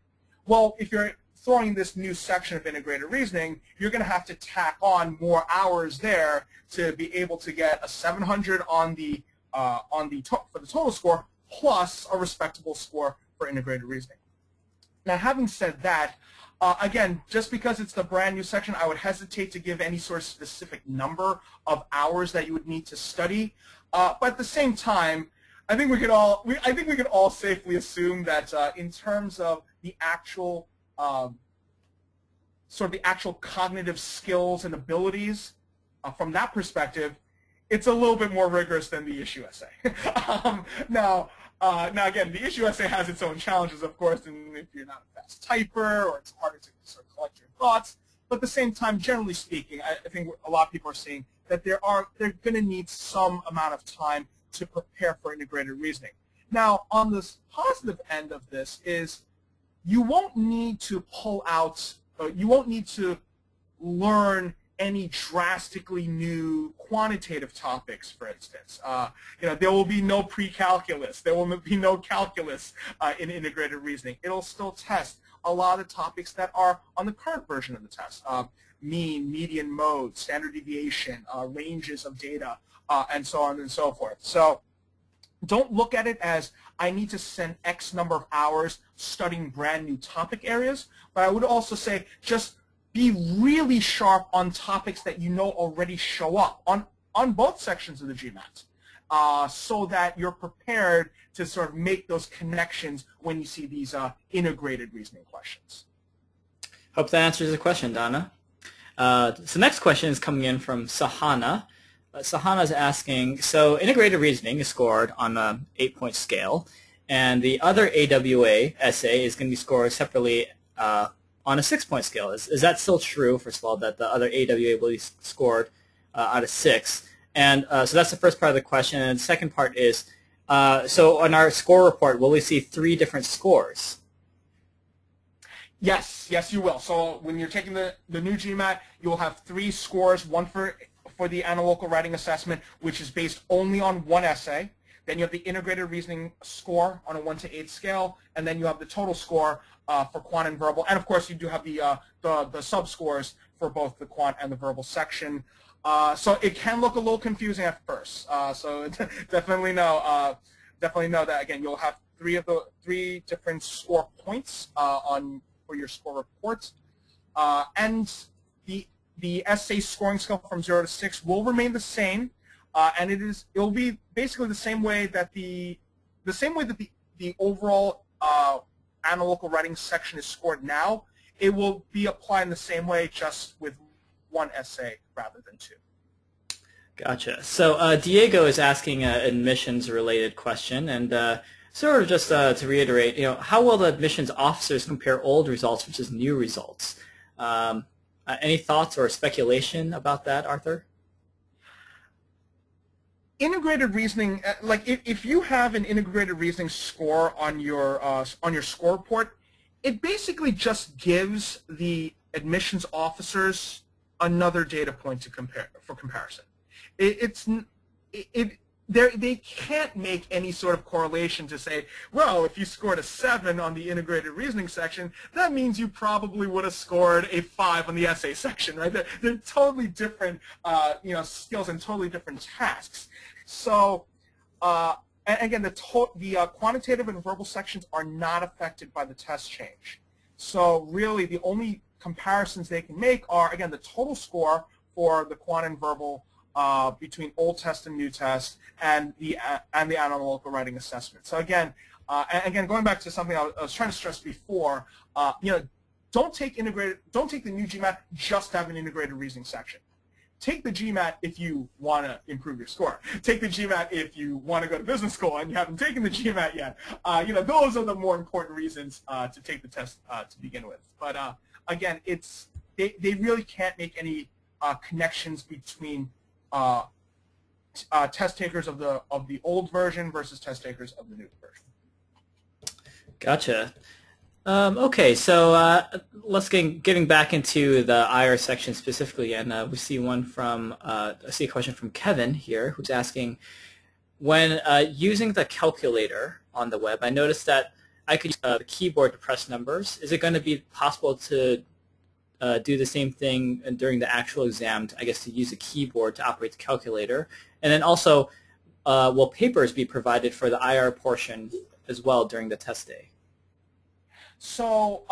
Well, if you're throwing this new section of integrated reasoning, you're going to have to tack on more hours there to be able to get a 700 for the total score plus a respectable score for integrated reasoning. Now, having said that, again, just because it's the brand new section, I would hesitate to give any sort of specific number of hours that you would need to study. But at the same time, I think we could all safely assume that in terms of the actual actual cognitive skills and abilities, from that perspective, it's a little bit more rigorous than the issue essay. Now again, the issue essay has its own challenges, of course, and if you're not a fast typer or it's harder to sort of collect your thoughts. But at the same time, generally speaking, I think a lot of people are seeing that they're going to need some amount of time to prepare for integrated reasoning. Now, on this positive end of this is you won't need to you won't need to learn any drastically new quantitative topics, for instance. There will be no pre-calculus. There will be no calculus in integrated reasoning. It'll still test a lot of topics that are on the current version of the test. Mean, median, mode, standard deviation, ranges of data, and so on and so forth. So don't look at it as I need to spend X number of hours studying brand new topic areas, but I would also say just be really sharp on topics that you know already show up on both sections of the GMAT, so that you're prepared to sort of make those connections when you see these integrated reasoning questions.
Hope that answers the question, Donna. So next question is coming in from Sahana. Sahana is asking, so integrated reasoning is scored on an 8-point scale, and the other AWA essay is going to be scored separately on a 6-point scale. Is that still true, first of all, that the other AWA will be scored out of 6? And so that's the first part of the question. And the second part is, so on our score report, will we see 3 different scores?
Yes, yes, you will. So when you're taking the new GMAT, you'll have 3 scores, one for the analytical writing assessment, which is based only on one essay. Then you have the integrated reasoning score on a 1 to 8 scale, and then you have the total score for quant and verbal. And of course, you do have the sub-scores for both the quant and the verbal section. So it can look a little confusing at first. So definitely know that, again, you'll have 3 different score points for your score report. And the essay scoring scale from 0 to 6 will remain the same. And it'll be basically the same way that the overall analytical writing section is scored now. It will be applied in the same way, just with one essay rather than 2.
Gotcha. So Diego is asking an admissions-related question, and sort of just to reiterate, how will the admissions officers compare old results versus new results? Any thoughts or speculation about that, Arthur?
Integrated reasoning, like if you have an integrated reasoning score on your score report, it basically just gives the admissions officers another data point to for comparison. They can't make any sort of correlation to say, well, if you scored a 7 on the integrated reasoning section, that means you probably would have scored a 5 on the essay section, right? They're totally different, skills and totally different tasks. So, and again, the quantitative and verbal sections are not affected by the test change. So really, the only comparisons they can make are, again, the total score for the quant and verbal between old test and new test, and the analytical writing assessment. So again, going back to something I was trying to stress before, don't take the new GMAT just to have an integrated reasoning section. Take the GMAT if you want to improve your score. Take the GMAT if you want to go to business school and you haven't taken the GMAT yet. Those are the more important reasons to take the test to begin with. But again, they really can't make any connections between test takers of the old version versus test takers of the new version.
Gotcha. Okay, so let's getting back into the IR section specifically, and we see one from I see a question from Kevin here, who's asking, when using the calculator on the web, I noticed that I could use the keyboard to press numbers. Is it going to be possible to do the same thing during the actual exam, I guess, to use a keyboard to operate the calculator? And then also, will papers be provided for the IR portion as well during the test day?
So,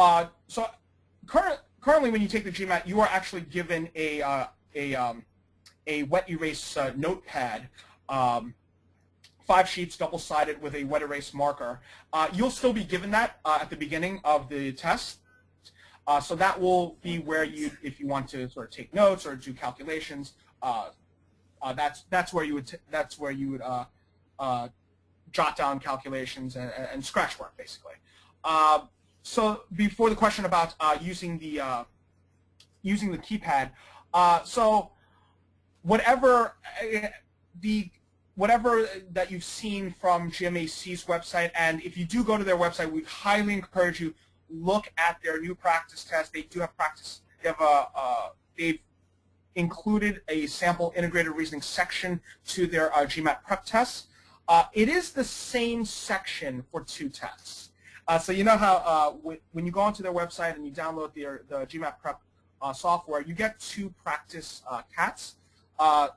currently, when you take the GMAT, you are actually given a wet erase notepad, 5 sheets, double-sided, with a wet erase marker. You'll still be given that at the beginning of the test. So that will be where if you want to sort of take notes or do calculations, that's where you would jot down calculations and scratch work, basically. So before the question about using the keypad, so whatever that you've seen from GMAC's website, and if you do go to their website, we highly encourage you look at their new practice test. They do have practice. They've included a sample integrated reasoning section to their GMAT prep tests. It is the same section for 2 tests. So you know how when you go onto their website and you download the GMAT prep software, you get 2 practice CATs.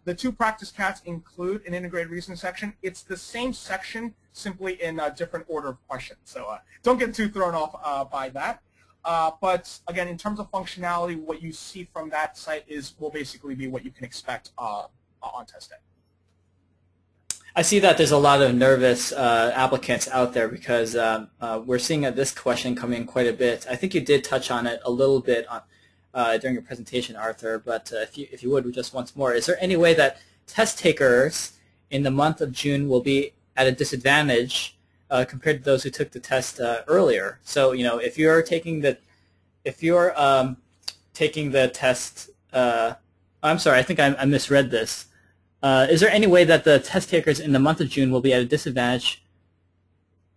The 2 practice CATs include an integrated reasoning section. It's the same section, simply in a different order of questions. So don't get too thrown off by that. But again, in terms of functionality, what you see from that site will basically be what you can expect on test day.
I see that there's a lot of nervous applicants out there because we're seeing this question come in quite a bit. I think you did touch on it a little bit during your presentation, Arthur, but if you would, just once more, is there any way that test takers in the month of June will be at a disadvantage compared to those who took the test earlier. So, if you're taking the test, I'm sorry, I think I misread this. Is there any way that the test takers in the month of June will be at a disadvantage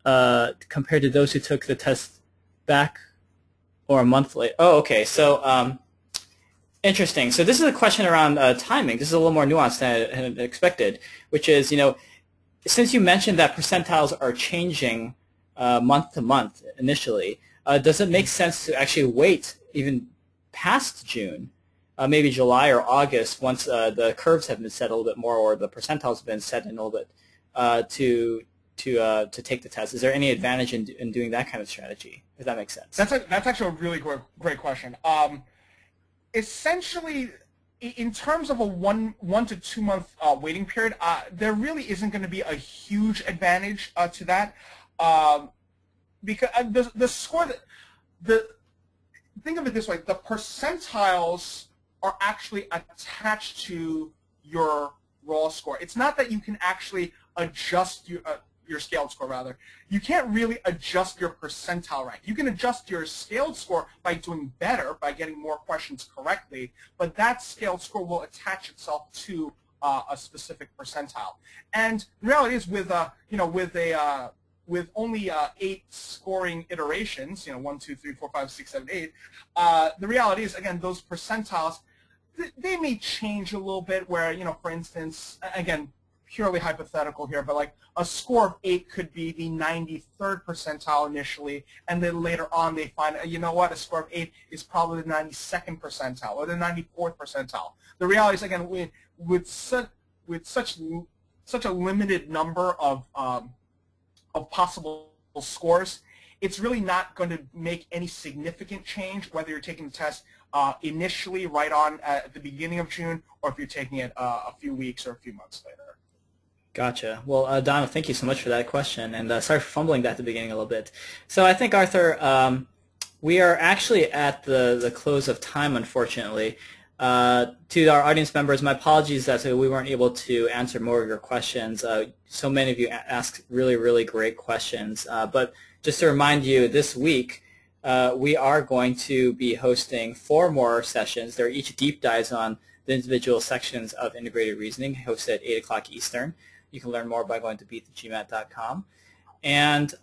compared to those who took the test back or a month later? Oh, okay. So, interesting. So this is a question around timing. This is a little more nuanced than I had expected, which is, since you mentioned that percentiles are changing month to month initially, does it make sense to actually wait even past June, maybe July or August, once the curves have been set a little bit more or the percentiles have been set in a little bit to take the test? Is there any advantage in doing that kind of strategy, if that makes sense?
That's actually a really great question. Essentially, in terms of a one to 2 month waiting period, there really isn't going to be a huge advantage to that, because the score think of it this way: the percentiles are actually attached to your raw score. It's not that you can actually adjust your scaled score, rather. You can't really adjust your percentile rank. You can adjust your scaled score by doing better, by getting more questions correctly, but that scaled score will attach itself to a specific percentile. And the reality is, with only 8 scoring iterations, 1, 2, 3, 4, 5, 6, 7, 8, the reality is, again, those percentiles, they may change a little bit where, for instance, again, purely hypothetical here, but like a score of 8 could be the 93rd percentile initially, and then later on they find, a score of 8 is probably the 92nd percentile or the 94th percentile. The reality is, again, with such a limited number of possible scores, it's really not going to make any significant change whether you're taking the test initially right on at the beginning of June, or if you're taking it a few weeks or a few months later.
Gotcha. Well, Donald, thank you so much for that question, and sorry for fumbling that at the beginning a little bit. So I think, Arthur, we are actually at the close of time, unfortunately. To our audience members, my apologies that we weren't able to answer more of your questions. So many of you asked really, really great questions. But just to remind you, this week we are going to be hosting 4 more sessions. They're each deep dives on the individual sections of integrated reasoning, hosted at 8 o'clock Eastern. You can learn more by going to beatthegmat.com. And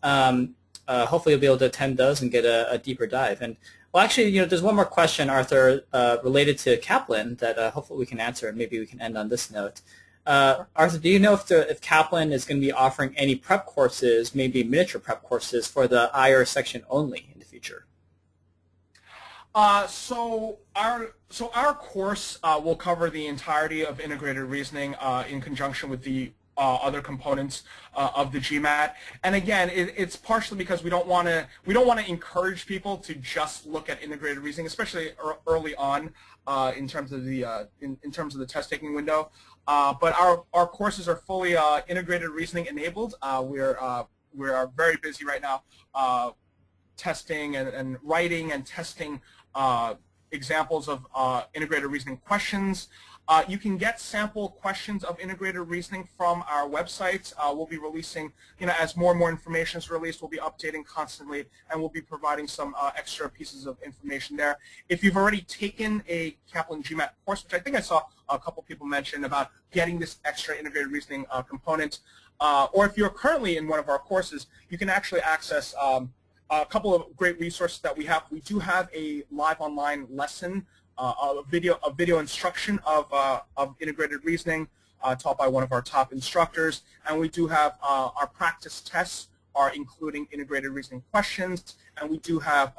hopefully you'll be able to attend those and get a deeper dive. And well, actually, there's one more question, Arthur, related to Kaplan that hopefully we can answer, and maybe we can end on this note. Arthur, do you know if Kaplan is going to be offering any prep courses, maybe miniature prep courses, for the IR section only in the future?
So our course will cover the entirety of integrated reasoning in conjunction with the other components of the GMAT. And again, it's partially because we don't want to encourage people to just look at integrated reasoning, especially early on in terms of the test taking window. But our courses are fully integrated reasoning enabled. We are very busy right now testing and writing and testing examples of integrated reasoning questions. You can get sample questions of integrated reasoning from our website. We'll be releasing, as more and more information is released, we'll be updating constantly, and we'll be providing some extra pieces of information there. If you've already taken a Kaplan GMAT course, which I think I saw a couple people mention about getting this extra integrated reasoning component, or if you're currently in one of our courses, you can actually access a couple of great resources that we have. We do have a live online lesson, a video instruction of integrated reasoning taught by one of our top instructors, and we do have our practice tests are including integrated reasoning questions, and we do have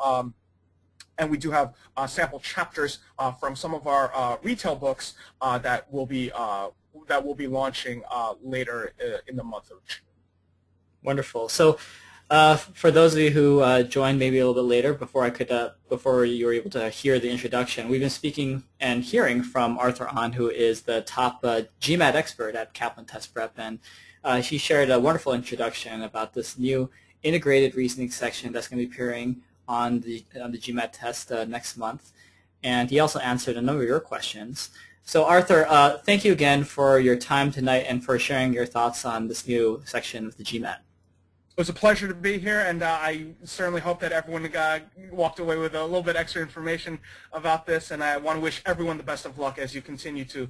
sample chapters from some of our retail books that will be launching later in the month of June.
Wonderful. So. For those of you who joined maybe a little bit later, before you were able to hear the introduction, we've been speaking and hearing from Arthur Ahn, who is the top GMAT expert at Kaplan Test Prep, and he shared a wonderful introduction about this new integrated reasoning section that's going to be appearing on the GMAT test next month, and he also answered a number of your questions. So Arthur, thank you again for your time tonight and for sharing your thoughts on this new section of the GMAT.
It was a pleasure to be here, and I certainly hope that everyone walked away with a little bit extra information about this, and I want to wish everyone the best of luck as you continue to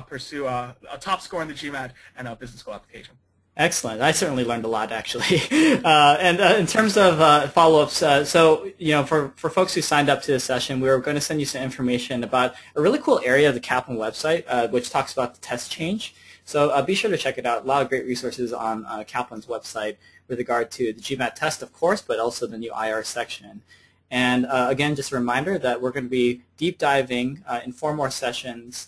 pursue a top score in the GMAT and a business school application.
Excellent. I certainly learned a lot, actually. And in terms of follow-ups, so for folks who signed up to this session, we were going to send you some information about a really cool area of the Kaplan website, which talks about the test change. So be sure to check it out. A lot of great resources on Kaplan's website with regard to the GMAT test, of course, but also the new IR section. And again, just a reminder that we're going to be deep diving in 4 more sessions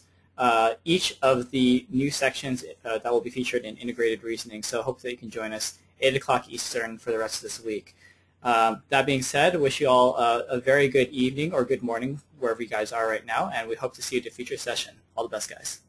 each of the new sections that will be featured in integrated reasoning. So hope that you can join us 8 o'clock Eastern for the rest of this week. That being said, I wish you all a very good evening or good morning wherever you guys are right now, and we hope to see you at a future session. All the best, guys.